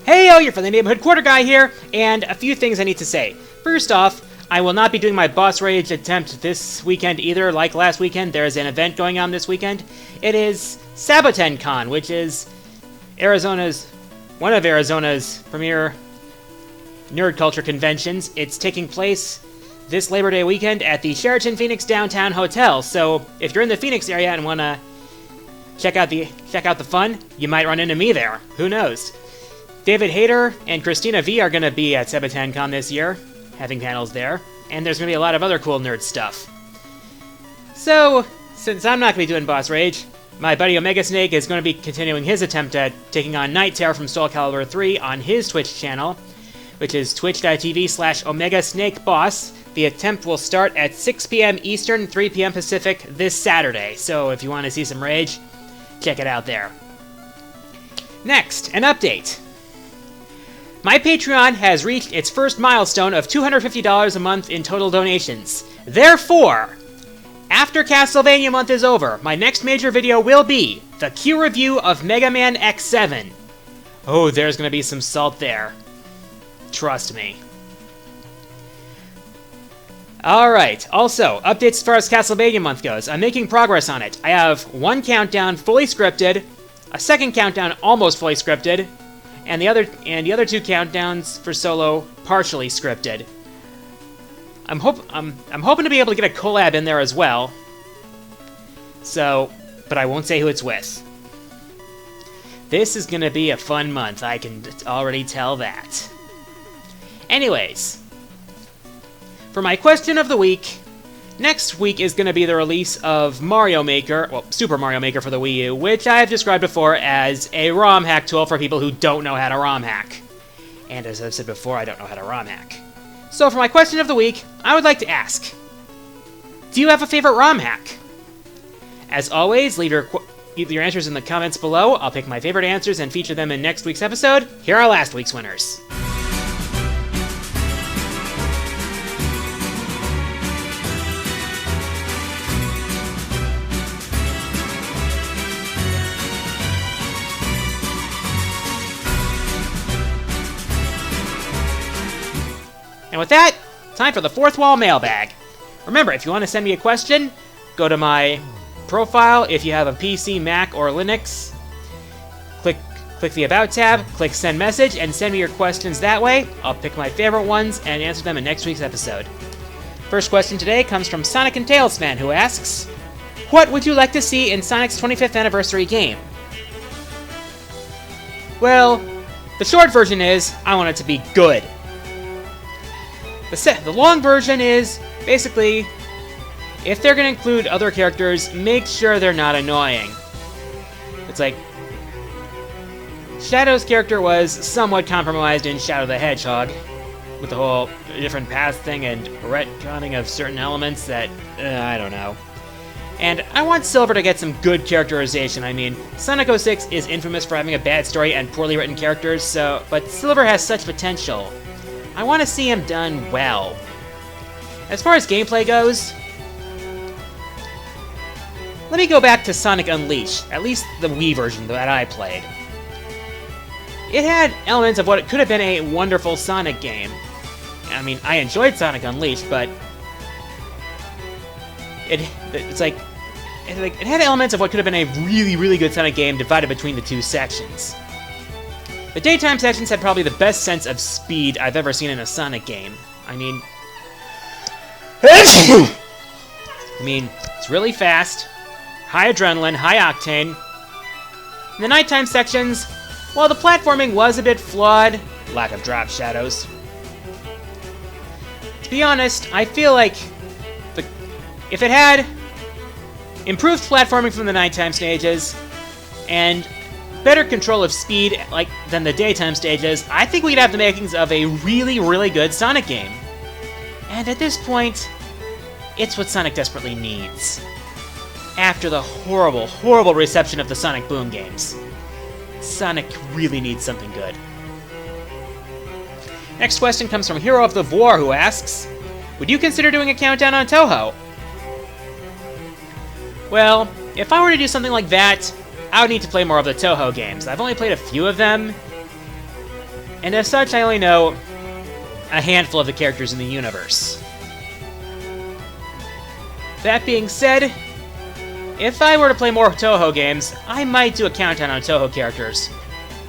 Heyo, your friendly neighborhood quarter guy here, and a few things I need to say. First off, I will not be doing my boss rage attempt this weekend either. Like last weekend, there is an event going on this weekend. It is Saboten Con, which is one of Arizona's premier nerd culture conventions. It's taking place this Labor Day weekend at the Sheraton Phoenix Downtown Hotel. So if you're in the Phoenix area and want to check out the fun, you might run into me there. Who knows? David Hayter and Christina V are going to be at Saboten Con this year, having panels there, and there's going to be a lot of other cool nerd stuff. So, since I'm not going to be doing Boss Rage, my buddy Omega Snake is going to be continuing his attempt at taking on Night Terror from Soul Calibur 3 on his Twitch channel, which is twitch.tv/OmegaSnakeBoss. The attempt will start at 6 p.m. Eastern, 3 p.m. Pacific this Saturday, so if you want to see some rage, check it out there. Next, an update. My Patreon has reached its first milestone of $250 a month in total donations. Therefore, after Castlevania month is over, my next major video will be the Q review of Mega Man X7. Oh, there's going to be some salt there. Trust me. Alright, also, updates as far as Castlevania month goes. I'm making progress on it. I have one countdown fully scripted, a second countdown almost fully scripted, and the other two countdowns for solo partially scripted. I'm hoping to be able to get a collab in there as well. So, but I won't say who it's with. This is gonna be a fun month, I can already tell that. Anyways, for my question of the week, next week is going to be the release of Mario Maker, well, Super Mario Maker for the Wii U, which I have described before as a ROM hack tool for people who don't know how to ROM hack. And as I've said before, I don't know how to ROM hack. So for my question of the week, I would like to ask, do you have a favorite ROM hack? As always, leave your answers in the comments below. I'll pick my favorite answers and feature them in next week's episode. Here are last week's winners. And with that, time for the Fourth Wall Mailbag. Remember, if you want to send me a question, go to my profile if you have a PC, Mac, or Linux. Click the About tab, click Send Message, and send me your questions that way. I'll pick my favorite ones and answer them in next week's episode. First question today comes from Sonic and Tails fan, who asks, what would you like to see in Sonic's 25th anniversary game? Well, the short version is, I want it to be good. The long version is, basically, if they're going to include other characters, make sure they're not annoying. It's like, Shadow's character was somewhat compromised in Shadow the Hedgehog, with the whole different paths thing and retconning of certain elements that, I don't know. And I want Silver to get some good characterization. I mean, Sonic 06 is infamous for having a bad story and poorly written characters, but Silver has such potential. I want to see him done well. As far as gameplay goes, let me go back to Sonic Unleashed, at least the Wii version that I played. It had elements of what could have been a wonderful Sonic game. I mean, I enjoyed Sonic Unleashed, but it had elements of what could have been a really, really good Sonic game divided between the two sections. The daytime sections had probably the best sense of speed I've ever seen in a Sonic game. I mean, it's really fast, high adrenaline, high octane. In the nighttime sections, while the platforming was a bit flawed, lack of drop shadows. To be honest, I feel like if it had improved platforming from the nighttime stages and better control of speed than the daytime stages, I think we'd have the makings of a really, really good Sonic game. And at this point, it's what Sonic desperately needs. After the horrible, horrible reception of the Sonic Boom games, Sonic really needs something good. Next question comes from Hero of the War, who asks, would you consider doing a countdown on Touhou? Well, if I were to do something like that, I would need to play more of the Touhou games. I've only played a few of them, and as such I only know a handful of the characters in the universe. That being said, if I were to play more Touhou games, I might do a countdown on Touhou characters.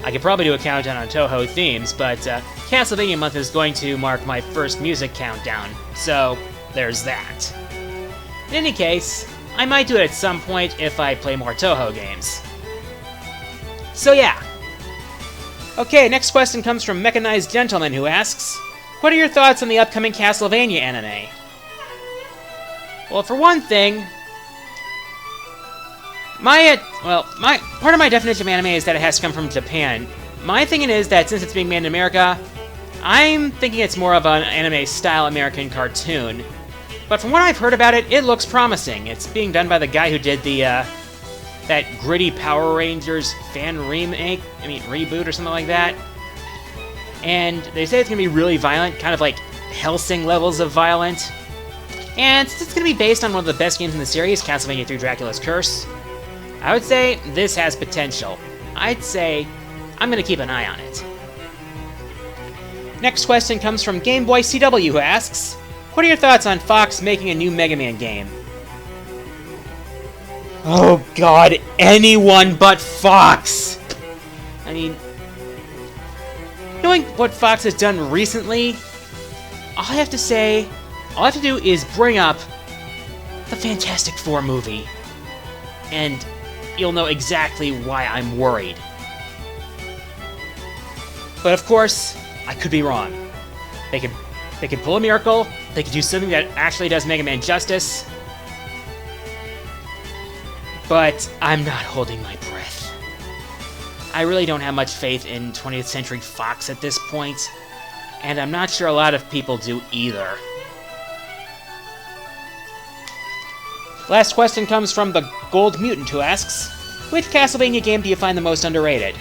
I could probably do a countdown on Touhou themes, but Castlevania month is going to mark my first music countdown, so there's that. In any case, I might do it at some point if I play more Touhou games. So yeah. Okay, next question comes from Mechanized Gentleman, who asks, what are your thoughts on the upcoming Castlevania anime? Well, for one thing, part of my definition of anime is that it has to come from Japan. My thinking is that since it's being made in America, I'm thinking it's more of an anime-style American cartoon. But from what I've heard about it, it looks promising. It's being done by the guy who did the, that gritty Power Rangers fan reboot or something like that. And they say it's gonna be really violent, kind of like Hellsing levels of violent. And since it's gonna be based on one of the best games in the series, Castlevania 3 Dracula's Curse, I would say this has potential. I'd say I'm gonna keep an eye on it. Next question comes from Game Boy CW, who asks, what are your thoughts on Fox making a new Mega Man game? Oh god, anyone but Fox! I mean, knowing what Fox has done recently, all I have to do is bring up the Fantastic Four movie, and you'll know exactly why I'm worried. But of course, I could be wrong. They could pull a miracle, they could do something that actually does Mega Man justice, but I'm not holding my breath. I really don't have much faith in 20th Century Fox at this point, and I'm not sure a lot of people do either. Last question comes from the Gold Mutant, who asks, which Castlevania game do you find the most underrated?